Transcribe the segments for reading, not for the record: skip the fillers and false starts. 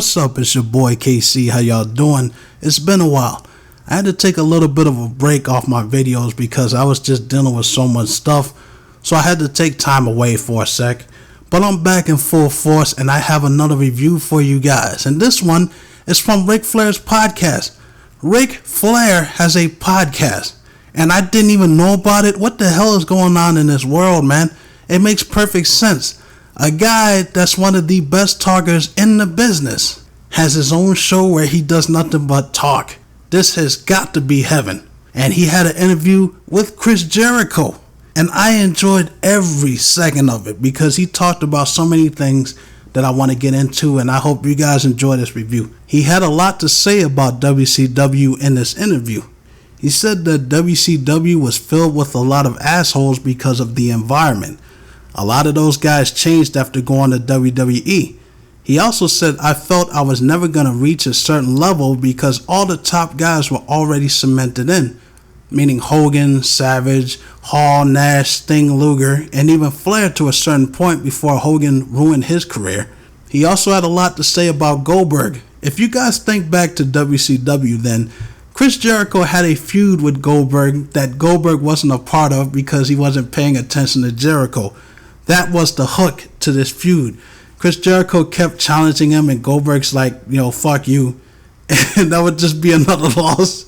What's up? It's your boy KC. How y'all doing? It's been a while. I had to take a little bit of a break off my videos because I was just dealing with so much stuff. So I had to take time away for a sec. But I'm back in full force and I have another review for you guys. And this one is from Ric Flair's podcast. Ric Flair has a podcast. And I didn't even know about it. What the hell is going on in this world, man? It makes perfect sense. A guy that's one of the best talkers in the business has his own show where he does nothing but talk. This has got to be heaven. And he had an interview with Chris Jericho. And I enjoyed every second of it because he talked about so many things that I want to get into, and I hope you guys enjoy this review. He had a lot to say about WCW in this interview. He said that WCW was filled with a lot of assholes because of the environment. A lot of those guys changed after going to WWE. He also said, I felt I was never going to reach a certain level because all the top guys were already cemented in, meaning Hogan, Savage, Hall, Nash, Sting, Luger, and even Flair to a certain point before Hogan ruined his career. He also had a lot to say about Goldberg. If you guys think back to WCW then, Chris Jericho had a feud with Goldberg that Goldberg wasn't a part of because he wasn't paying attention to Jericho. That was the hook to this feud. Chris Jericho kept challenging him and Goldberg's like, fuck you. And that would just be another loss.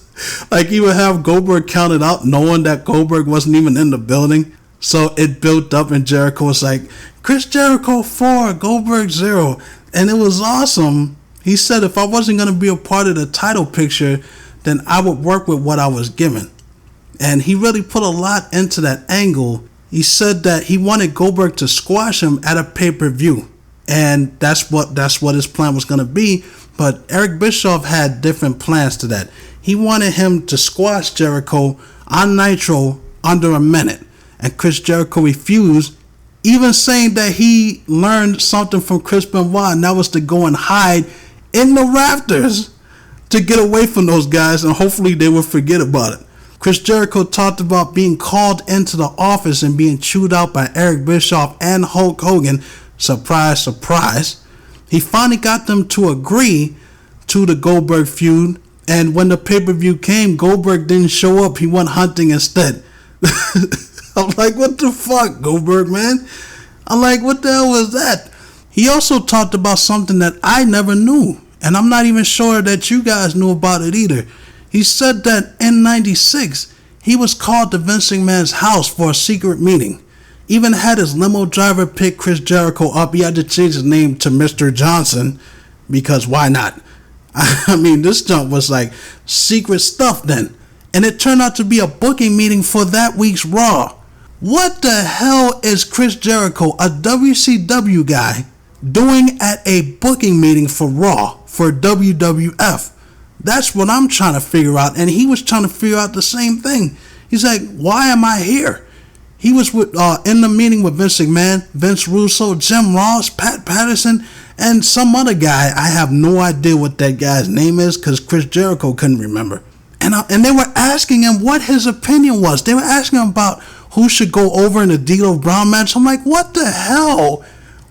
Like he would have Goldberg counted out knowing that Goldberg wasn't even in the building. So it built up and Jericho was like, Chris Jericho 4, Goldberg 0. And it was awesome. He said if I wasn't going to be a part of the title picture, then I would work with what I was given. And he really put a lot into that angle. He said that he wanted Goldberg to squash him at a pay-per-view. And that's what his plan was going to be. But Eric Bischoff had different plans to that. He wanted him to squash Jericho on Nitro under a minute. And Chris Jericho refused, even saying that he learned something from Chris Benoit, and that was to go and hide in the rafters to get away from those guys, and hopefully they would forget about it. Chris Jericho talked about being called into the office and being chewed out by Eric Bischoff and Hulk Hogan. Surprise, surprise. He finally got them to agree to the Goldberg feud, and when the pay-per-view came, Goldberg didn't show up. He went hunting instead. I'm like, what the fuck, Goldberg, man? I'm like, what the hell was that? He also talked about something that I never knew, and I'm not even sure that you guys knew about it either. He said that in '96, he was called to Vince McMahon's house for a secret meeting. Even had his limo driver pick Chris Jericho up. He had to change his name to Mr. Johnson because why not? I mean, this jump was like secret stuff then. And it turned out to be a booking meeting for that week's Raw. What the hell is Chris Jericho, a WCW guy, doing at a booking meeting for Raw for WWF? That's what I'm trying to figure out. And he was trying to figure out the same thing. He's like, why am I here? He was in the meeting with Vince McMahon, Vince Russo, Jim Ross, Pat Patterson, and some other guy. I have no idea what that guy's name is because Chris Jericho couldn't remember. And they were asking him what his opinion was. They were asking him about who should go over in the D'Lo Brown match. I'm like, what the hell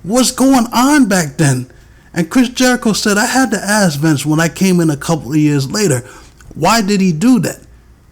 was going on back then? And Chris Jericho said, I had to ask Vince when I came in a couple of years later, why did he do that?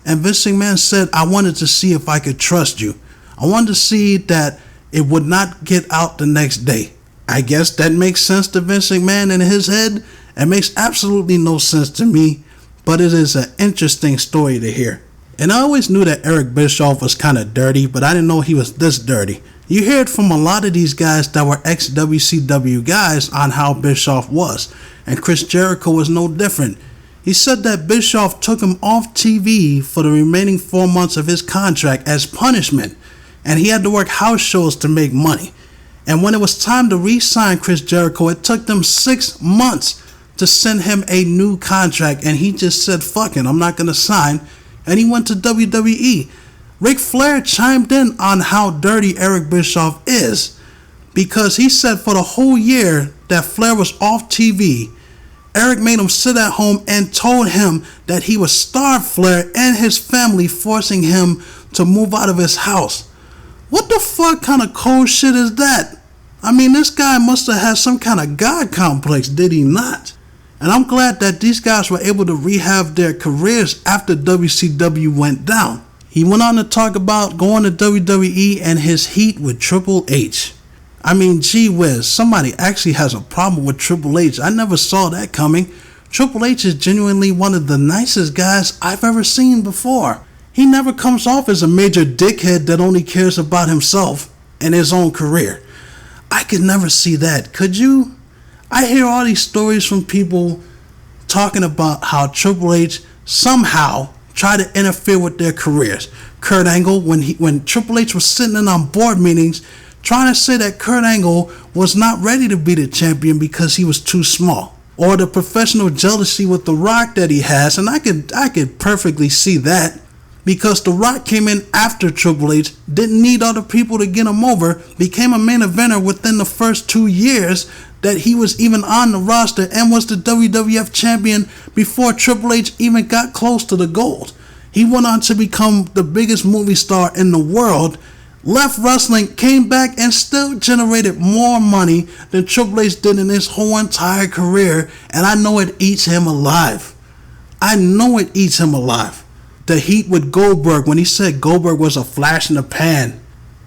And Vince McMahon said, I wanted to see if I could trust you. I wanted to see that it would not get out the next day. I guess that makes sense to Vince McMahon in his head. It makes absolutely no sense to me, but it is an interesting story to hear. And I always knew that Eric Bischoff was kind of dirty, but I didn't know he was this dirty. You hear it from a lot of these guys that were ex-WCW guys on how Bischoff was, and Chris Jericho was no different. He said that Bischoff took him off TV for the remaining 4 months of his contract as punishment, and he had to work house shows to make money. And when it was time to re-sign Chris Jericho, it took them 6 months to send him a new contract, and he just said, fuck it, I'm not going to sign, and he went to WWE. Ric Flair chimed in on how dirty Eric Bischoff is, because he said for the whole year that Flair was off TV, Eric made him sit at home and told him that he would starve Flair and his family, forcing him to move out of his house. What the fuck kind of cold shit is that? I mean, this guy must have had some kind of God complex, did he not? And I'm glad that these guys were able to rehab their careers after WCW went down. He went on to talk about going to WWE and his heat with Triple H. I mean, gee whiz, somebody actually has a problem with Triple H. I never saw that coming. Triple H is genuinely one of the nicest guys I've ever seen before. He never comes off as a major dickhead that only cares about himself and his own career. I could never see that. Could you? I hear all these stories from people talking about how Triple H somehow tried to interfere with their careers. Kurt Angle, when Triple H was sitting in on board meetings, trying to say that Kurt Angle was not ready to be the champion because he was too small. Or the professional jealousy with The Rock that he has, and I could perfectly see that. Because The Rock came in after Triple H, didn't need other people to get him over, became a main eventer within the first 2 years that he was even on the roster, and was the WWF champion before Triple H even got close to the gold. He went on to become the biggest movie star in the world, left wrestling, came back, and still generated more money than Triple H did in his whole entire career, and I know it eats him alive. I know it eats him alive. The heat with Goldberg, when he said Goldberg was a flash in the pan.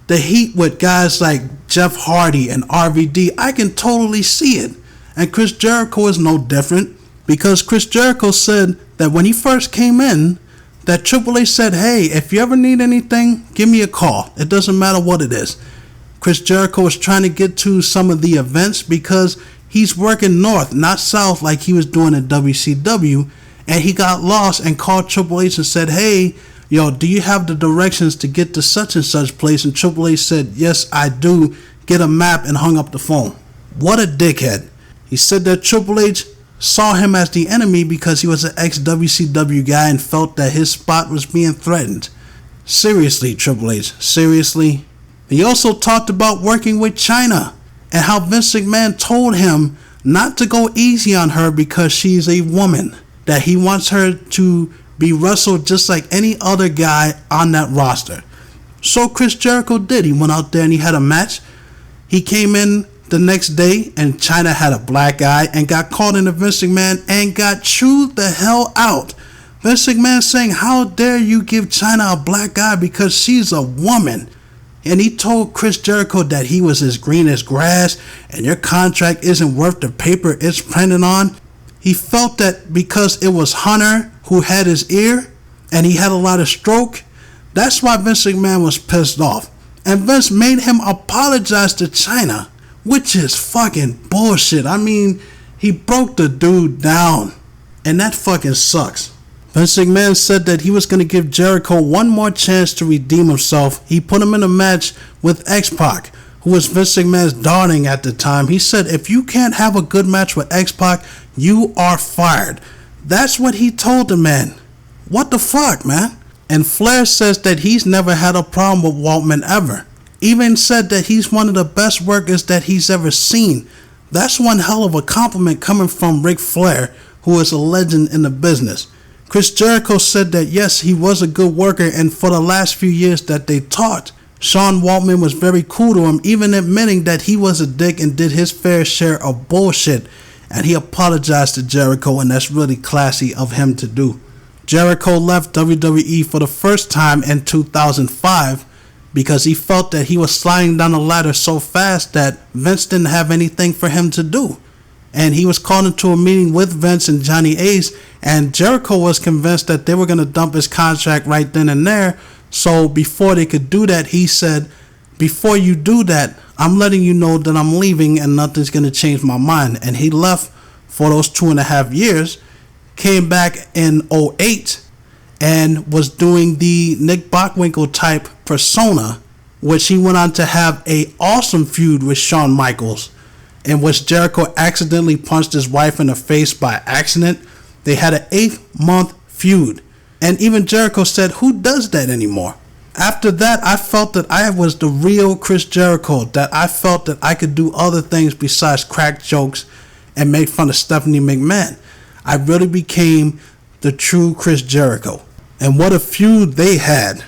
The heat with guys like Jeff Hardy and RVD, I can totally see it. And Chris Jericho is no different, because Chris Jericho said that when he first came in, that Triple H said, hey, if you ever need anything, give me a call. It doesn't matter what it is. Chris Jericho was trying to get to some of the events because he's working north, not south like he was doing in WCW. And he got lost and called Triple H and said, hey, yo, do you have the directions to get to such and such place? And Triple H said, yes, I do. Get a map, and hung up the phone. What a dickhead. He said that Triple H saw him as the enemy because he was an ex-WCW guy and felt that his spot was being threatened. Seriously, Triple H, seriously? He also talked about working with Chyna and how Vince McMahon told him not to go easy on her because she's a woman, that he wants her to be wrestled just like any other guy on that roster. So Chris Jericho did. He went out there and he had a match. He came in the next day and Chyna had a black eye and got caught into Vince McMahon and got chewed the hell out. Vince McMahon saying, how dare you give Chyna a black eye because she's a woman? And he told Chris Jericho that he was as green as grass and your contract isn't worth the paper it's printed on. He felt that because it was Hunter who had his ear and he had a lot of stroke, that's why Vince McMahon was pissed off. And Vince made him apologize to Chyna, which is fucking bullshit. I mean, he broke the dude down, and that fucking sucks. Vince McMahon said that he was going to give Jericho one more chance to redeem himself. He put him in a match with X-Pac, who was Vince McMahon's darling at the time. He said, if you can't have a good match with X-Pac, you are fired. That's what he told the man. What the fuck, man? And Flair says that he's never had a problem with Waltman ever. Even said that he's one of the best workers that he's ever seen. That's one hell of a compliment coming from Ric Flair, who is a legend in the business. Chris Jericho said that yes, he was a good worker, and for the last few years that they talked, Sean Waltman was very cool to him, even admitting that he was a dick and did his fair share of bullshit. And he apologized to Jericho, and that's really classy of him to do. Jericho left WWE for the first time in 2005 because he felt that he was sliding down the ladder so fast that Vince didn't have anything for him to do. And he was called into a meeting with Vince and Johnny Ace, and Jericho was convinced that they were going to dump his contract right then and there. So before they could do that, he said, before you do that, I'm letting you know that I'm leaving and nothing's going to change my mind. And he left for those 2.5 years, came back in 2008 and was doing the Nick Bockwinkel type persona, which he went on to have a awesome feud with Shawn Michaels, in which Jericho accidentally punched his wife in the face by accident. They had an 8-month feud. And even Jericho said, who does that anymore? After that, I felt that I was the real Chris Jericho, that I felt that I could do other things besides crack jokes and make fun of Stephanie McMahon. I really became the true Chris Jericho. And what a feud they had.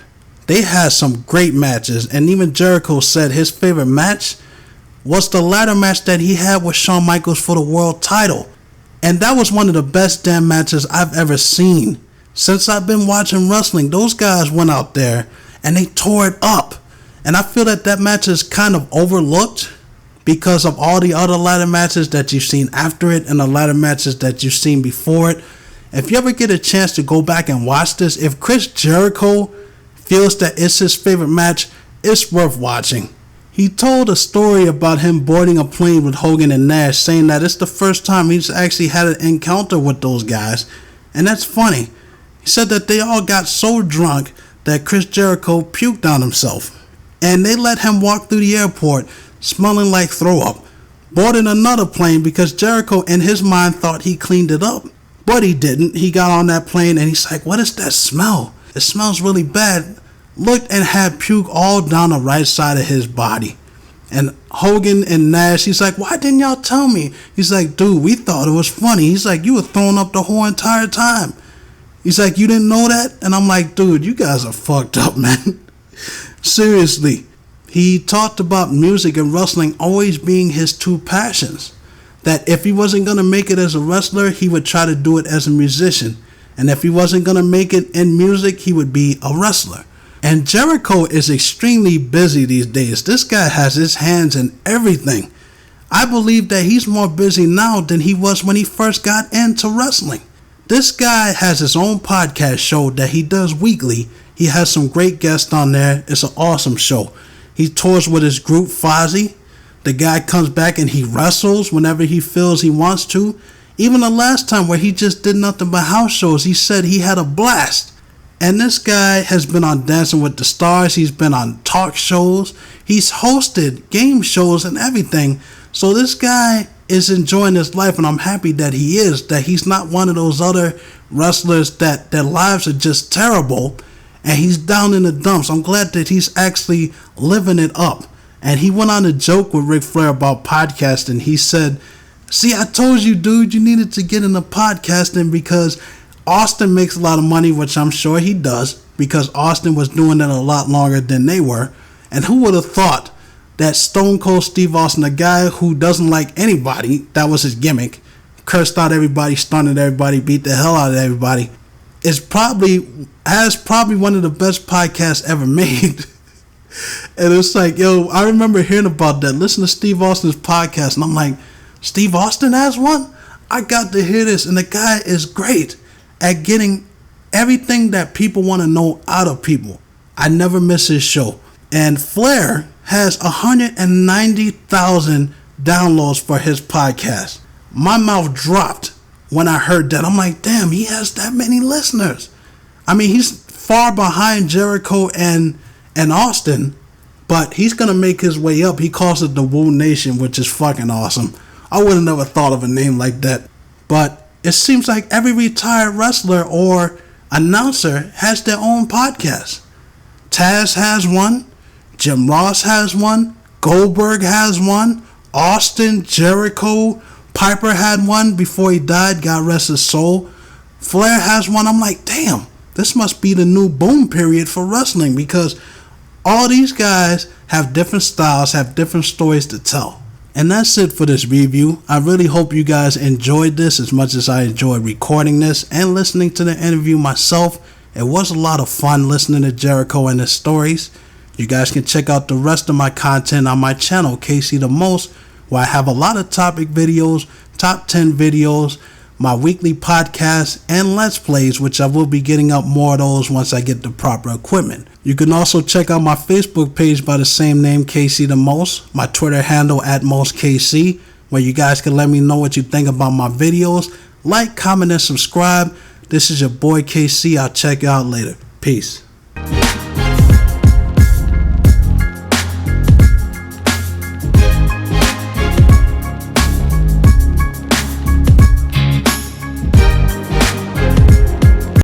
They had some great matches, and even Jericho said his favorite match was the ladder match that he had with Shawn Michaels for the world title. And that was one of the best damn matches I've ever seen. Since I've been watching wrestling, those guys went out there and they tore it up. And I feel that match is kind of overlooked because of all the other ladder matches that you've seen after it and the ladder matches that you've seen before it. If you ever get a chance to go back and watch this, if Chris Jericho feels that it's his favorite match, it's worth watching. He told a story about him boarding a plane with Hogan and Nash, saying that it's the first time he's actually had an encounter with those guys. And that's funny. He said that they all got so drunk that Chris Jericho puked on himself. And they let him walk through the airport smelling like throw up. Boarded another plane because Jericho in his mind thought he cleaned it up. But he didn't. He got on that plane and he's like, what is that smell? It smells really bad. Looked and had puke all down the right side of his body. And Hogan and Nash, he's like, why didn't y'all tell me? He's like, dude, we thought it was funny. He's like, you were throwing up the whole entire time. He's like, you didn't know that? And I'm like, dude, you guys are fucked up, man. Seriously. He talked about music and wrestling always being his two passions. That if he wasn't going to make it as a wrestler, he would try to do it as a musician. And if he wasn't going to make it in music, he would be a wrestler. And Jericho is extremely busy these days. This guy has his hands in everything. I believe that he's more busy now than he was when he first got into wrestling. This guy has his own podcast show that he does weekly. He has some great guests on there. It's an awesome show. He tours with his group Fozzy. The guy comes back and he wrestles whenever he feels he wants to. Even the last time where he just did nothing but house shows, he said he had a blast. And this guy has been on Dancing with the Stars. He's been on talk shows. He's hosted game shows and everything. So this guy is enjoying his life, and I'm happy that he is. That he's not one of those other wrestlers that their lives are just terrible and he's down in the dumps. I'm glad that he's actually living it up. And he went on a joke with Ric Flair about podcasting. He said, see, I told you, dude, you needed to get into podcasting because Austin makes a lot of money, which I'm sure he does, because Austin was doing it a lot longer than they were. And who would have thought that Stone Cold Steve Austin, a guy who doesn't like anybody, that was his gimmick, cursed out everybody, stunned everybody, beat the hell out of everybody, has probably one of the best podcasts ever made. And it's like, yo, I remember hearing about that. Listen to Steve Austin's podcast, and I'm like, Steve Austin has one? I got to hear this, and the guy is great at getting everything that people want to know out of people. I never miss his show. And Flair has 190,000 downloads for his podcast. My mouth dropped when I heard that. I'm like, damn, he has that many listeners. I mean, he's far behind Jericho and Austin, but he's going to make his way up. He calls it the Woo Nation, which is fucking awesome. I would have never thought of a name like that. But it seems like every retired wrestler or announcer has their own podcast. Taz has one. Jim Ross has one. Goldberg has one. Austin, Jericho, Piper had one before he died. God rest his soul. Flair has one. I'm like, damn, this must be the new boom period for wrestling because all these guys have different styles, have different stories to tell. And that's it for this review. I really hope you guys enjoyed this as much as I enjoyed recording this and listening to the interview myself. It was a lot of fun listening to Jericho and his stories. You guys can check out the rest of my content on my channel, KC the Most, where I have a lot of topic videos, top 10 videos, my weekly podcasts, and Let's Plays, which I will be getting up more of those once I get the proper equipment. You can also check out my Facebook page by the same name, KC the Most, my Twitter handle @MostKC, where you guys can let me know what you think about my videos. Like, comment, and subscribe. This is your boy KC. I'll check you out later. Peace.